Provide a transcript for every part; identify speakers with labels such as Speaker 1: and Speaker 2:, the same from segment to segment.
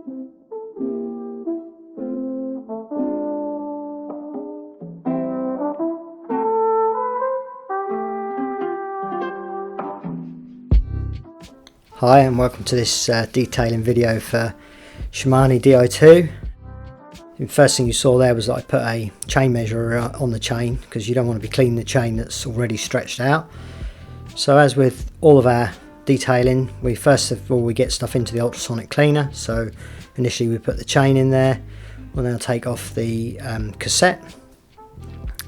Speaker 1: Hi and welcome to this detailing video for Shimano DI2. The first thing you saw there was that I put a chain measurer on the chain because you don't want to be cleaning the chain that's already stretched out. So as with all of our detailing, we first of all we get stuff into the ultrasonic cleaner. So initially we put the chain in there. We'll now take off the cassette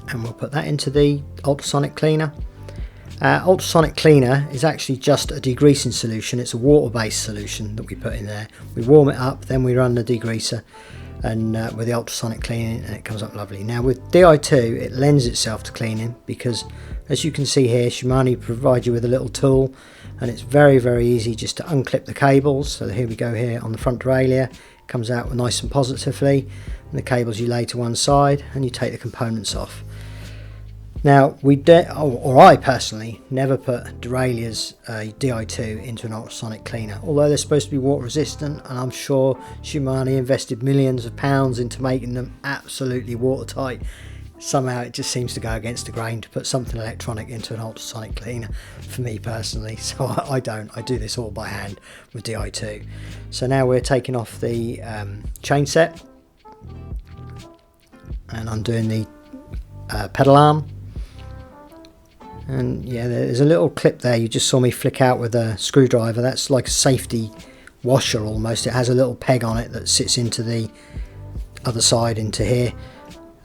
Speaker 1: and we'll put that into the ultrasonic cleaner. Ultrasonic cleaner is actually just a degreasing solution. It's a water-based solution that we put in there. We warm it up, then we run the degreaser and with the ultrasonic cleaning, and it comes up lovely. Now with DI2 it lends itself to cleaning because, as you can see here, Shimano provides you with a little tool, and it's very easy just to unclip the cables. So here we go here on the front derailleur. It comes out nice and positively, and the cables you lay to one side and you take the components off. Now I personally never put derailleurs DI2 into an ultrasonic cleaner, although they're supposed to be water resistant, and I'm sure Shimano invested millions of pounds into making them absolutely watertight. Somehow it just seems to go against the grain to put something electronic into an ultrasonic cleaner for me personally, so I don't. I do this all by hand with DI2. So now we're taking off the chain set and undoing the pedal arm. And yeah, there's a little clip there you just saw me flick out with a screwdriver. That's like a safety washer almost. It has a little peg on it that sits into the other side into here.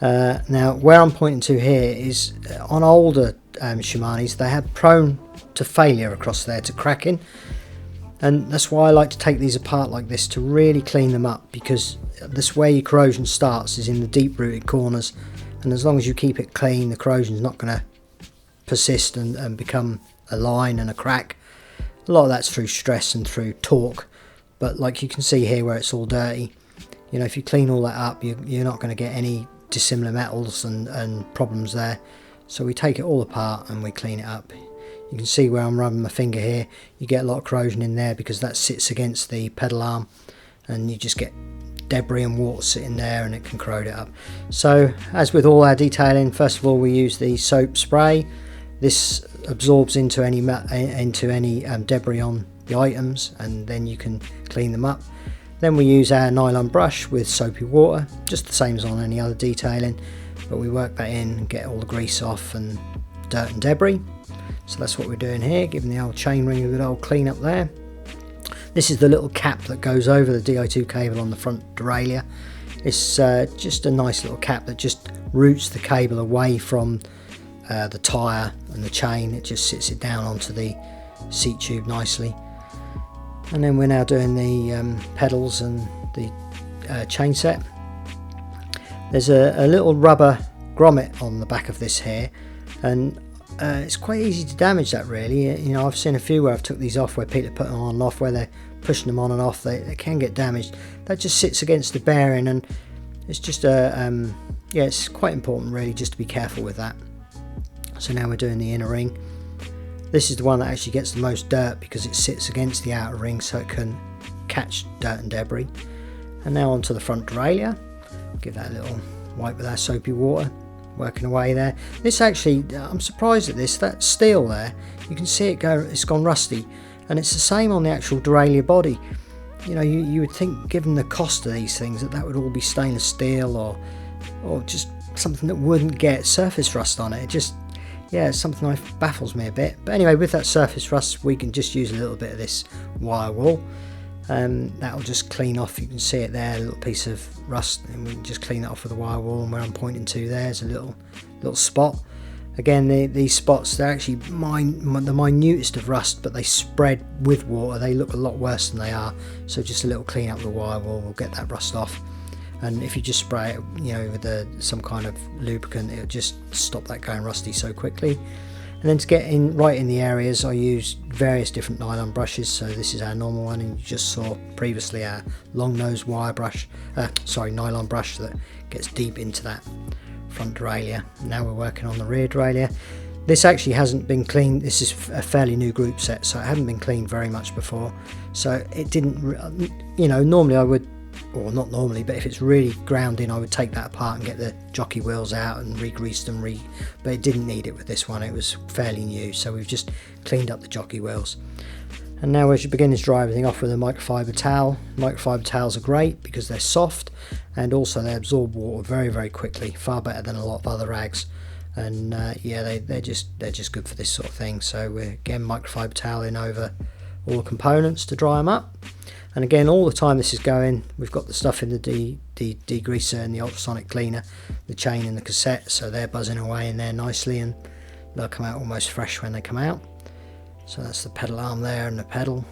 Speaker 1: Now where I'm pointing to here is on older Shimanos, they had prone to failure across there, to cracking, and that's why I like to take these apart like this to really clean them up, because this where your corrosion starts is in the deep rooted corners, and as long as you keep it clean, the corrosion's not going to persist and become a line and a crack. A lot of that's through stress and through torque, but like you can see here where it's all dirty, you know, if you clean all that up, you're not going to get any dissimilar metals and problems there. So we take it all apart and we clean it up. You can see where I'm rubbing my finger here, you get a lot of corrosion in there because that sits against the pedal arm, and you just get debris and water sitting there and it can corrode it up. So as with all our detailing, first of all we use the soap spray. This absorbs into any debris on the items, and then you can clean them up. Then we use our nylon brush with soapy water, just the same as on any other detailing, but we work that in and get all the grease off and dirt and debris. So that's what we're doing here, giving the old chain ring a good old clean up there. This is the little cap that goes over the DI2 cable on the front derailleur. It's just a nice little cap that just routes the cable away from the tyre and the chain. It just sits it down onto the seat tube nicely. And then we're now doing the pedals and the chain set. There's a little rubber grommet on the back of this here, and it's quite easy to damage that really. You know, I've seen a few where I've took these off where people put them on and off, where they're pushing them on and off, they can get damaged. That just sits against the bearing, and it's just yeah, it's quite important really just to be careful with that. So now we're doing the inner ring. This is the one that actually gets the most dirt because it sits against the outer ring, so it can catch dirt and debris. And now onto the front derailleur. Give that a little wipe with our soapy water, working away there. This actually, I'm surprised at this, that steel there, you can see it's gone rusty, and it's the same on the actual derailleur body. You know, you would think, given the cost of these things, that would all be stainless steel or just something that wouldn't get surface rust on it. It just, yeah, it's something that baffles me a bit. But anyway, with that surface rust, we can just use a little bit of this wire wool. That'll just clean off. You can see it there, a little piece of rust, and we can just clean that off with a wire wool. And where I'm pointing to, there's a little spot. Again, these spots, they're actually the minutest of rust, but they spread with water. They look a lot worse than they are. So just a little clean up with a wire wool will get that rust off. And if you just spray it, you know, with some kind of lubricant, it'll just stop that going rusty so quickly. And then to get in right in the areas, I use various different nylon brushes. So this is our normal one, and you just saw previously our long nose wire brush, nylon brush that gets deep into that front derailleur. Now we're working on the rear derailleur. This actually hasn't been cleaned. This is a fairly new group set, so it hadn't been cleaned very much before. So it didn't, you know, normally I would or not normally, but if it's really ground in, I would take that apart and get the jockey wheels out and re-grease them, but it didn't need it with this one. It was fairly new, so we've just cleaned up the jockey wheels. And now as you begin to dry everything off with a microfiber towel. Microfiber towels are great because they're soft, and also they absorb water very, very quickly, far better than a lot of other rags. And yeah, they're just good for this sort of thing. So we're again microfiber toweling over all the components to dry them up. And again, all the time this is going, we've got the stuff in the degreaser and the ultrasonic cleaner, the chain and the cassette, so they're buzzing away in there nicely, and they'll come out almost fresh when they come out. So that's the pedal arm there and the pedal.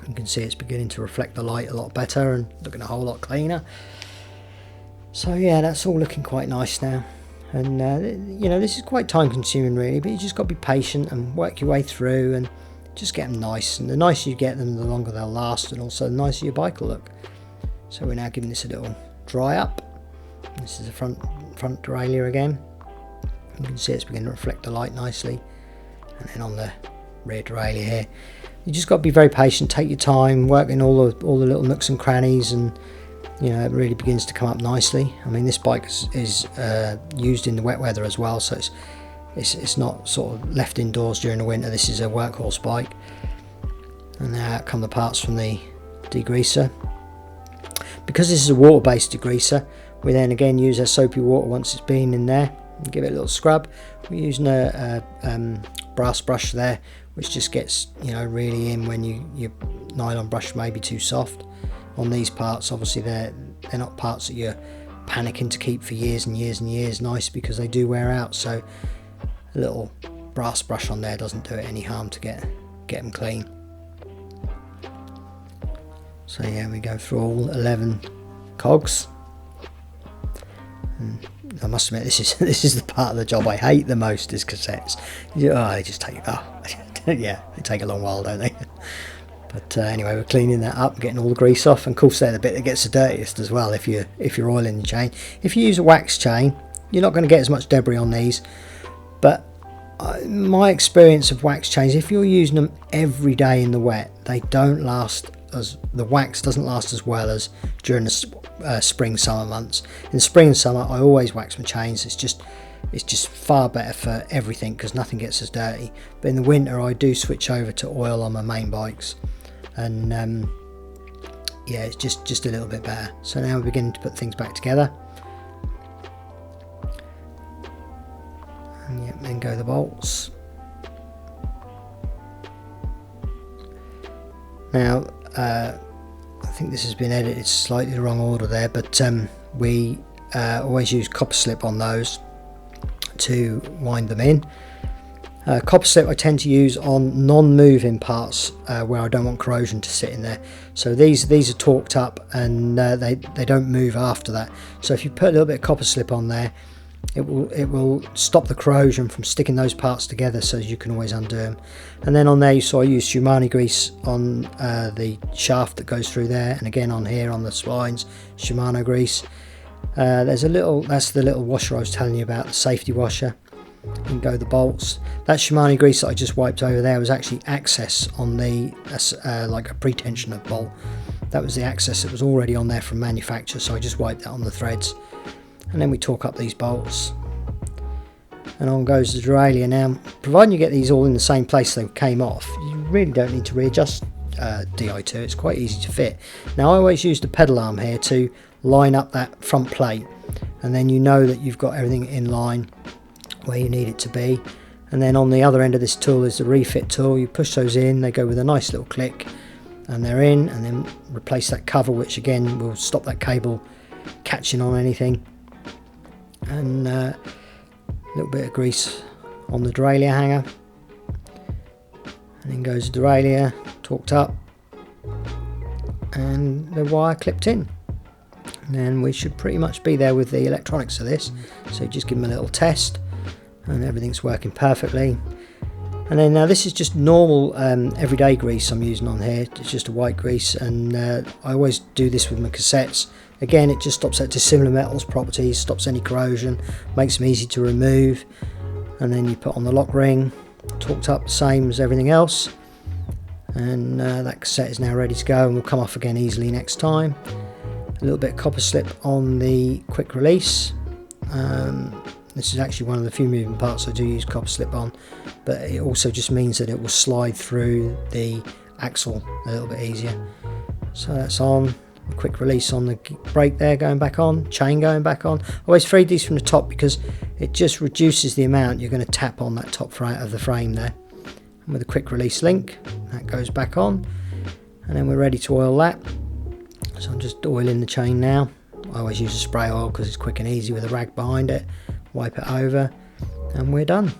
Speaker 1: You can see it's beginning to reflect the light a lot better and looking a whole lot cleaner. So yeah, that's all looking quite nice now. And you know, this is quite time consuming really, but you just got to be patient and work your way through and just get them nice. And the nicer you get them, the longer they'll last, and also the nicer your bike will look. So we're now giving this a little dry up. This is the front derailleur again. You can see it's beginning to reflect the light nicely. And then on the rear derailleur here, you just got to be very patient, take your time, work in all the little nooks and crannies, and you know, it really begins to come up nicely. I mean, this bike is used in the wet weather as well, so it's not sort of left indoors during the winter. This is a workhorse bike. And now out come the parts from the degreaser. Because this is a water-based degreaser, we then again use our soapy water once it's been in there and give it a little scrub. We're using a brass brush there, which just gets, you know, really in when your nylon brush may be too soft. On these parts, obviously they're not parts that you're panicking to keep for years and years and years nice, because they do wear out, so a little brass brush on there doesn't do it any harm to get them clean. So yeah, we go through all 11 cogs, and I must admit this is the part of the job I hate the most, is cassettes. They just take yeah, they take a long while, don't they? But anyway, we're cleaning that up, getting all the grease off, and of course they're the bit that gets the dirtiest as well. If you're oiling the chain, if you use a wax chain, you're not going to get as much debris on these. But my experience of wax chains, if you're using them every day in the wet, they don't last the wax doesn't last as well as during the spring summer months. In the spring and summer, I always wax my chains. It's just far better for everything because nothing gets as dirty. But in the winter, I do switch over to oil on my main bikes, and yeah, it's just a little bit better. So now we're beginning to put things back together, and yeah, then go the bolts. Now I think this has been edited slightly the wrong order there, but we always use copper slip on those to wind them in. Copper slip I tend to use on non-moving parts where I don't want corrosion to sit in there. So these are torqued up, and they don't move after that. So if you put a little bit of copper slip on there, it will stop the corrosion from sticking those parts together, so you can always undo them. And then on there you saw I used Shimano grease on the shaft that goes through there, and again on here on the spines, Shimano grease. There's that's the little washer I was telling you about, the safety washer. And go the bolts. That Shimano grease that I just wiped over there was actually access on the like a pre-tensioner bolt. That was the access that was already on there from manufacture, so I just wiped that on the threads. And then we torque up these bolts, and on goes the derailleur. Now, providing you get these all in the same place they came off, you really don't need to readjust DI2. It's quite easy to fit. Now I always use the pedal arm here to line up that front plate, and then you know that you've got everything in line where you need it to be. And then on the other end of this tool is the refit tool. You push those in, they go with a nice little click, and they're in. And then replace that cover, which again will stop that cable catching on anything. And a little bit of grease on the derailleur hanger, and then goes the derailleur torqued up and the wire clipped in. And then we should pretty much be there with the electronics of this. So just give them a little test, and everything's working perfectly. And then now this is just normal everyday grease I'm using on here. It's just a white grease, and I always do this with my cassettes. Again, it just stops that dissimilar metals properties, stops any corrosion, makes them easy to remove. And then you put on the lock ring, torqued up the same as everything else, and that cassette is now ready to go, and will come off again easily next time. A little bit of copper slip on the quick release. This is actually one of the few moving parts I do use copper slip on, but it also just means that it will slide through the axle a little bit easier. So that's on. Quick release on the brake there going back on, chain going back on. I always thread these from the top because it just reduces the amount you're going to tap on that top of the frame there. And with a quick release link, that goes back on, and then we're ready to oil that. So I'm just oiling the chain now. I always use a spray oil because it's quick and easy with a rag behind it. Wipe it over and we're done.